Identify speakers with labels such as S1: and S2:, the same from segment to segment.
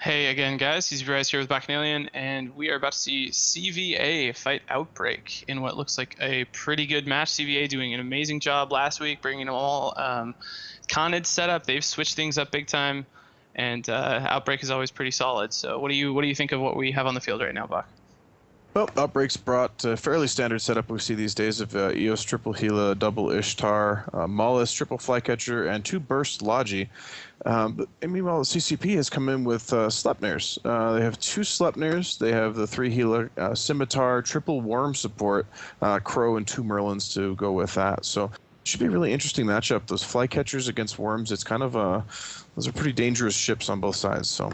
S1: Hey again, guys. CVA here with Bacchanalian, and we are about to see CVA fight Outbreak in what looks like a pretty good match. CVA doing an amazing job last week, bringing all Conid setup. They've switched things up big time, and Outbreak is always pretty solid. So, what do you think of what we have on the field right now, Bach?
S2: Well, Outbreak's brought a fairly standard setup we see these days of EOS triple Gila, double Ishtar, Maulus, triple Flycatcher, and two burst Logi. And meanwhile, the CCP has come in with Sleipnirs. They have two Sleipnirs. They have the three Gila, Scimitar, triple Worm support, Crow, and two Merlins to go with that. So it should be a really interesting matchup. Those Flycatchers against Worms, it's kind of those are pretty dangerous ships on both sides. So.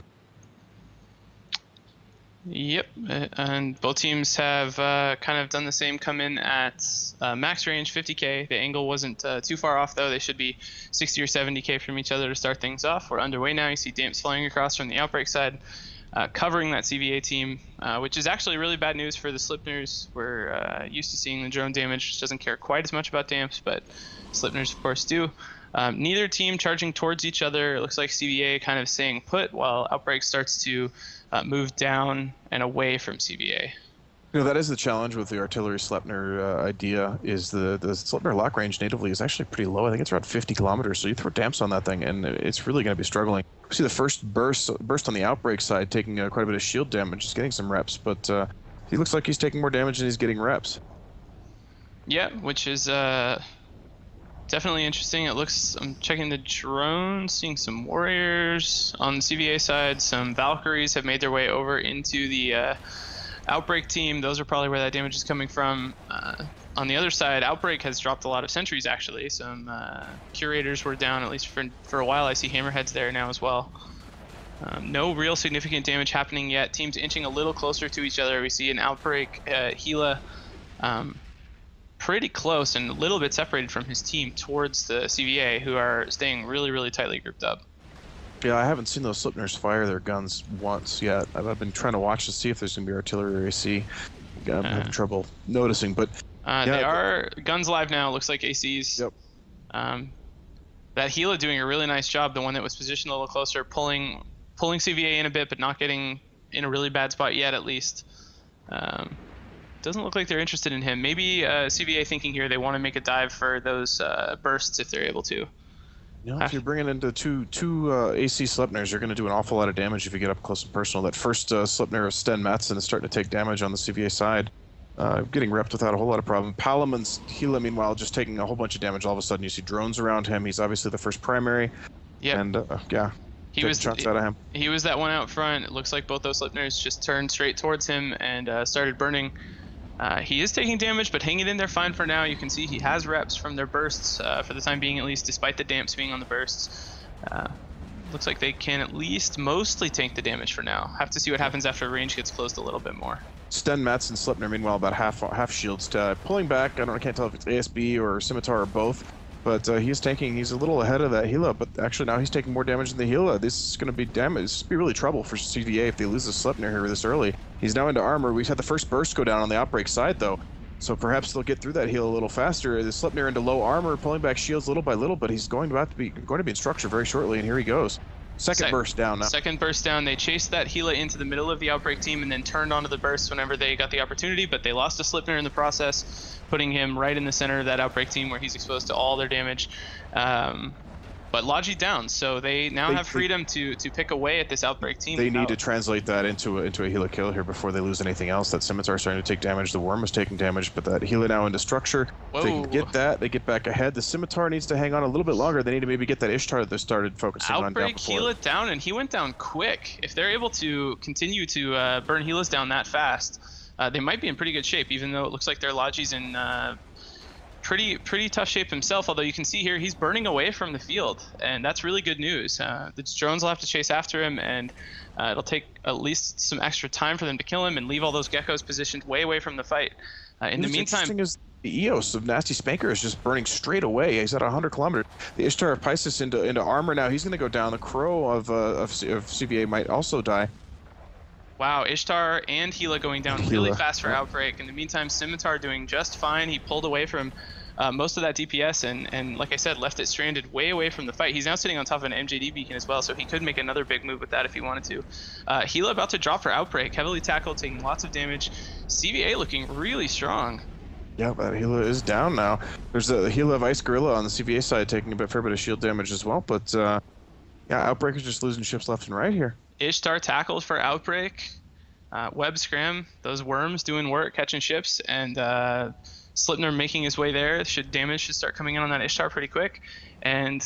S1: Yep, and both teams have kind of done the same. Come in at max range 50k. The angle wasn't too far off though. They should be 60 or 70k from each other to start things off. We're underway now. You see Damps flying across from the Outbreak side, covering that CVA team, which is actually really bad news for the Sleipnirs. We're used to seeing the drone damage, which doesn't care quite as much about Damps, but Sleipnirs of course do. Neither team charging towards each other. It looks like CVA kind of staying put while Outbreak starts to move down and away from CVA.
S2: You know, that is the challenge with the artillery Sleipnir idea, is the Sleipnir lock range natively is actually pretty low. I think it's around 50 kilometers, so you throw Damps on that thing, and it's really going to be struggling. We see the first burst on the Outbreak side taking quite a bit of shield damage, just getting some reps, but he looks like he's taking more damage than he's getting reps.
S1: Yeah, which is definitely interesting. It looks, I'm checking the drone, seeing some warriors on the CVA side. Some Valkyries have made their way over into the Outbreak team. Those are probably where that damage is coming from. On the other side, Outbreak has dropped a lot of sentries actually. Some Curators were down, at least for a while. I see Hammerheads there now as well. No real significant damage happening yet. Teams inching a little closer to each other. We see an Outbreak Gila pretty close and a little bit separated from his team towards the CVA, who are staying really, really tightly grouped up.
S2: Yeah, I haven't seen those Sleipnirs fire their guns once yet. I've been trying to watch to see if there's going to be artillery or AC. I'm having trouble noticing, but yeah,
S1: they are guns live now. Looks like ACs.
S2: Yep.
S1: That Gila doing a really nice job. The one that was positioned a little closer, pulling CVA in a bit, but not getting in a really bad spot yet, at least. Doesn't look like they're interested in him. Maybe CVA thinking here they want to make a dive for those bursts if they're able to.
S2: You know, if you're bringing into two AC Sleipnirs, you're going to do an awful lot of damage if you get up close and personal. That first Sleipnir of Sten Madsen is starting to take damage on the CVA side. Getting repped without a whole lot of problem. Palamon's Gila, meanwhile, just taking a whole bunch of damage. All of a sudden, you see drones around him. He's obviously the first primary.
S1: Yeah.
S2: And, yeah, shots out of him.
S1: He was that one out front. It looks like both those Sleipnirs just turned straight towards him and started burning. He is taking damage, but hanging in there fine for now. You can see he has reps from their bursts for the time being, at least, despite the Damps being on the bursts. Looks like they can at least mostly tank the damage for now. Have to see what happens after range gets closed a little bit more.
S2: Sten Madsen Sleipnir, meanwhile, about half shields. Pulling back, I can't tell if it's ASB or Scimitar or both, but he's tanking. He's a little ahead of that Gila, but actually now he's taking more damage than the Gila. This is going to be damage. This would be really trouble for CVA if they lose the Sleipnir here this early. He's now into armor. We've had the first burst go down on the Outbreak side, though, so perhaps they'll get through that Gila a little faster. The Sleipnir into low armor, pulling back shields little by little, but he's going to be in structure very shortly, and here he goes. Second burst down now.
S1: Second burst down. They chased that Gila into the middle of the Outbreak team and then turned onto the burst whenever they got the opportunity, but they lost a Sleipnir in the process, putting him right in the center of that Outbreak team where he's exposed to all their damage. But Logi down, so they now have freedom to pick away at this Outbreak team.
S2: They need to translate that into a Gila kill here before they lose anything else. That Scimitar is starting to take damage, the Worm is taking damage, but that Gila now into structure. If they can get that, they get back ahead. The Scimitar needs to hang on a little bit longer. They need to maybe get that Ishtar that they started focusing on down before.
S1: Outbreak Gila down, and he went down quick. If they're able to continue to burn Gilas down that fast, they might be in pretty good shape, even though it looks like their Logi's in pretty tough shape himself, although you can see here he's burning away from the field, and that's really good news. The drones will have to chase after him, and it'll take at least some extra time for them to kill him and leave all those geckos positioned way away from the fight. In the meantime,
S2: interesting is the EOS of Nasty Spanker is just burning straight away. He's at 100 kilometers. The Ishtar of Pisces into armor now. He's going to go down. The Crow of CVA might also die.
S1: Wow, Ishtar and Gila going down really fast for Outbreak. In the meantime, Scimitar doing just fine. He pulled away from most of that DPS and like I said, left it stranded way away from the fight. He's now sitting on top of an MJD beacon as well, so he could make another big move with that if he wanted to. Gila about to drop for Outbreak, heavily tackled, taking lots of damage. CVA looking really strong.
S2: Yeah, but Gila is down now. There's a Gila of Ice Gorilla on the CVA side taking a fair bit of shield damage as well, but yeah, Outbreak is just losing ships left and right here.
S1: Ishtar tackled for Outbreak. Web Scram, those worms doing work, catching ships, and Slipner making his way there. Damage should start coming in on that Ishtar pretty quick. And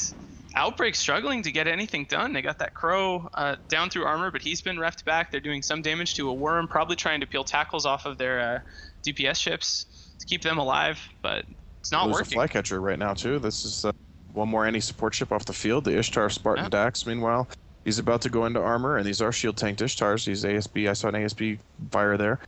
S1: Outbreak struggling to get anything done. They got that Crow down through armor, but he's been reffed back. They're doing some damage to a worm, probably trying to peel tackles off of their DPS ships to keep them alive, but it's not working.
S2: There's a Flycatcher right now too. This is one more anti-support ship off the field. The Ishtar Spartan Dax, meanwhile, he's about to go into armor, and these are shield tanked Ishtars. He's ASB. I saw an ASB fire there.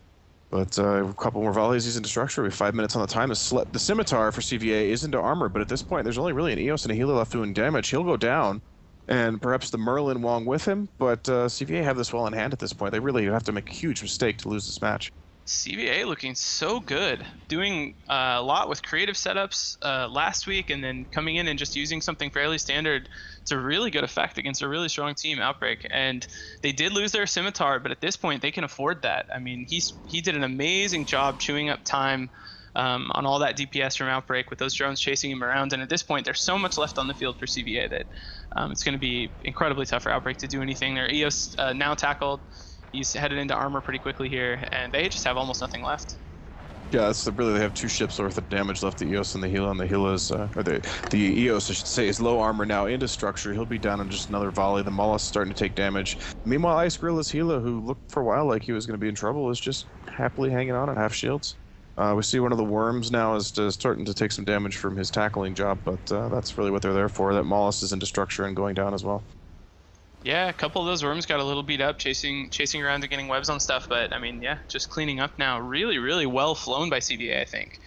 S2: But a couple more volleys, he's into structure. We have 5 minutes on the time. The Scimitar for CVA is into armor, but at this point, there's only really an Eos and a Gila left doing damage. He'll go down, and perhaps the Merlin Wong with him, but CVA have this well in hand at this point. They really have to make a huge mistake to lose this match.
S1: CVA looking so good, doing a lot with creative setups last week, and then coming in and just using something fairly standard to really good effect against a really strong team, Outbreak. And they did lose their Scimitar, but at this point they can afford that. I mean, he did an amazing job chewing up time on all that DPS from Outbreak with those drones chasing him around. And at this point, there's so much left on the field for CVA that it's going to be incredibly tough for Outbreak to do anything. Their EOS now tackled. He's headed into armor pretty quickly here, and they just have almost nothing left.
S2: Yeah, really they have 2 ships worth of damage left, the Eos and the Gila, and the Gila's, or the Eos, I should say, is low armor now into structure. He'll be down in just another volley. The Mollusk starting to take damage. Meanwhile, Ice Gorilla's Gila, who looked for a while like he was going to be in trouble, is just happily hanging on at half shields. We see one of the worms now is starting to take some damage from his tackling job, but that's really what they're there for. That Mollusk is into structure and going down as well.
S1: Yeah, a couple of those worms got a little beat up, chasing around and getting webs on stuff. But I mean, yeah, just cleaning up now. Really, really well flown by CVA, I think.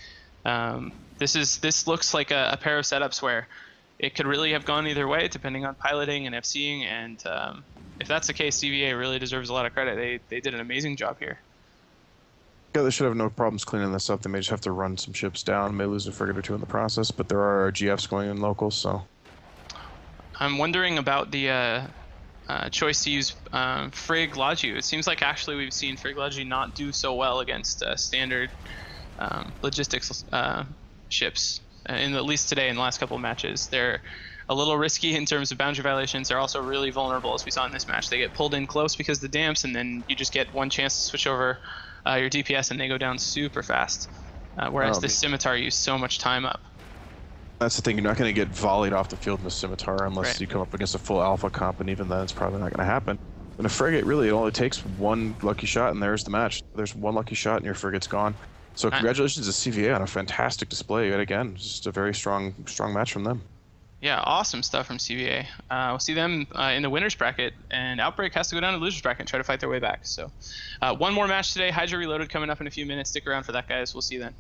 S1: This looks like a pair of setups where it could really have gone either way, depending on piloting and FCing. And if that's the case, CVA really deserves a lot of credit. They did an amazing job here.
S2: Yeah, they should have no problems cleaning this up. They may just have to run some ships down, may lose a frigate or 2 in the process. But there are GFs going in locals, so.
S1: I'm wondering about the choice to use Frigg Laju. It seems like actually we've seen Frigg Laju not do so well against standard logistics ships, at least today in the last couple of matches. They're a little risky in terms of boundary violations. They're also really vulnerable, as we saw in this match. They get pulled in close because of the damps, and then you just get one chance to switch over your DPS, and they go down super fast. Whereas the Scimitar used so much time up.
S2: That's the thing, you're not going to get volleyed off the field in a Scimitar unless you come up against a full alpha comp, and even then it's probably not going to happen. In a frigate, really, it only takes one lucky shot, and there's the match. There's one lucky shot, and your frigate's gone. So congratulations to CVA on a fantastic display. Yet again, just a very strong match from them.
S1: Yeah, awesome stuff from CVA. We'll see them in the winner's bracket, and Outbreak has to go down to the loser's bracket and try to fight their way back. So one more match today. Hydra Reloaded coming up in a few minutes. Stick around for that, guys. We'll see you then.